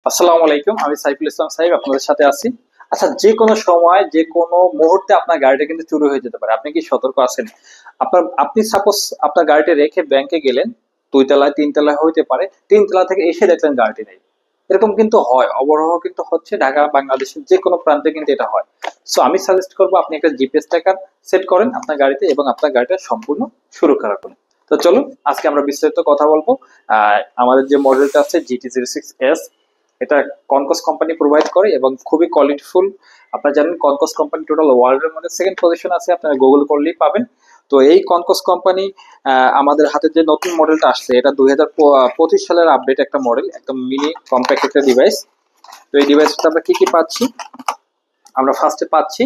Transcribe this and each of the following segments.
আসসালামু আলাইকুম, আমি সাইফুল ইসলাম সাহেব আপনাদের সাথে আছি। আচ্ছা, যে কোনো সময় যে কোনো মুহূর্তে আপনার গাড়িটা কিন্তু চুরি হয়ে যেতে পারে। আপনি কি সতর্ক আছেন? আপনি সাপোজ আপনার গাড়িটা রেখে ব্যাংকে গেলেন, 2 তলায় 3 তলায় হইতে পারে, 3 তলা থেকে এসে দেখলেন গাড়িটি নেই। এরকম কিন্তু হয়, অবরহ কিন্তু হচ্ছে, ঢাকা বাংলাদেশের যে কোনো প্রান্তে কিন্তু এটা হয়। সো আমি সাজেস্ট করবো আপনি একটা জিপিএস ট্র্যাকার সেট করেন আপনার গাড়িতে এবং আপনার গাড়িটা সম্পূর্ণ সুরক্ষা রাখুন। তো চলুন আজকে আমরা বিস্তারিত কথা বলবো। আমাদের যে মডেলটা আছে GT06S, এটা কনকস কোম্পানি প্রোভাইড করে এবং খুবই কোয়ালিটিফুল। আপনারা জানেন কনকস কোম্পানি টোটাল ওয়ার্ল্ডের মধ্যে সেকেন্ড পজিশন আছে, আপনারা গুগল করলেই পাবেন। তো এই কনকস কোম্পানি আমাদের হাতে যে নতুন মডেলটা আসছে, এটা 2025 সালের আপডেট একটা মডেল, একদম মিনি কম্প্যাক্ট একটা ডিভাইস। তো এই ডিভাইসটা আমরা কি কি পাচ্ছি? আমরা ফার্স্টে পাচ্ছি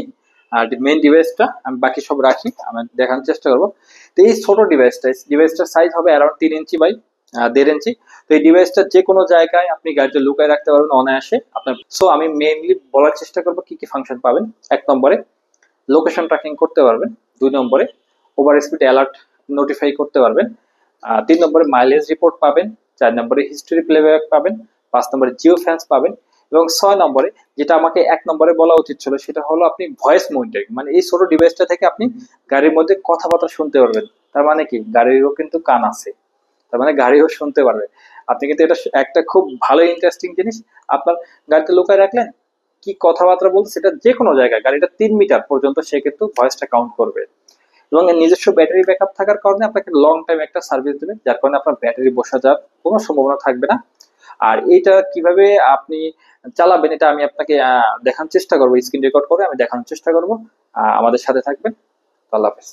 আর মেইন ডিভাইসটা, আমি বাকি সব রাখি, আমি দেখানোর চেষ্টা করবো। তো এই ছোট ডিভাইসটার সাইজ হবে অ্যারাউন্ড 3 ইঞ্চি বাই 1.5 ইঞ্চি। তো এই ডিভাইসটা যে কোনো জায়গায় আপনি গাড়িতে লুকায় রাখতে পারবেন অনায়াসে আপনার। সো আমি মেইনলি বলার চেষ্টা করবো কি কি ফাংশন পাবেন। 1 নম্বরে লোকেশন ট্র্যাকিং করতে পারবেন। 2 নম্বরে ওভার স্পিড অ্যালার্ট নোটিফাই করতে পারবেন। 3 নম্বরে মাইলেজ রিপোর্ট পাবেন। 4 নম্বরে হিস্ট্রি প্লেব্যাক পাবেন। 5 নম্বরে জিও ফ্যান্স পাবেন। এবং 6 নম্বরে, যেটা আমাকে 1 নম্বরে বলা উচিত ছিল, সেটা হলো আপনি ভয়েস মনিটরিং, মানে এই ছোট ডিভাইসটা থেকে আপনি গাড়ির মধ্যে কথাবার্তা শুনতে পারবেন। তার মানে কি, গাড়িরও কিন্তু কান আছে, তার মানে গাড়িও শুনতে পারবে। আপনি কিন্তু এটা একটা খুব ভালো ইন্টারেস্টিং জিনিস আপনার গাড়িতে লুকায় রাখলেন, কি কথাবার্তা বলছে সেটা যে কোনো জায়গায়, গাড়িটা 3 মিটার পর্যন্ত সে কিন্তু ভয়েসটা কাউন্ট করবে। এবং এর নিজস্ব ব্যাটারি ব্যাকআপ থাকার কারণে আপনাকে লং টাইম একটা সার্ভিস দেবে, যার কারণে আপনার ব্যাটারি বসা যাওয়ার কোনো সম্ভাবনা থাকবে না। আর এটা কিভাবে আপনি চালাবেন, এটা আমি আপনাকে দেখানোর চেষ্টা করবো, স্ক্রিন রেকর্ড করে আমি দেখানোর চেষ্টা করবো। আমাদের সাথে থাকবেন। আল্লাহ হাফেজ।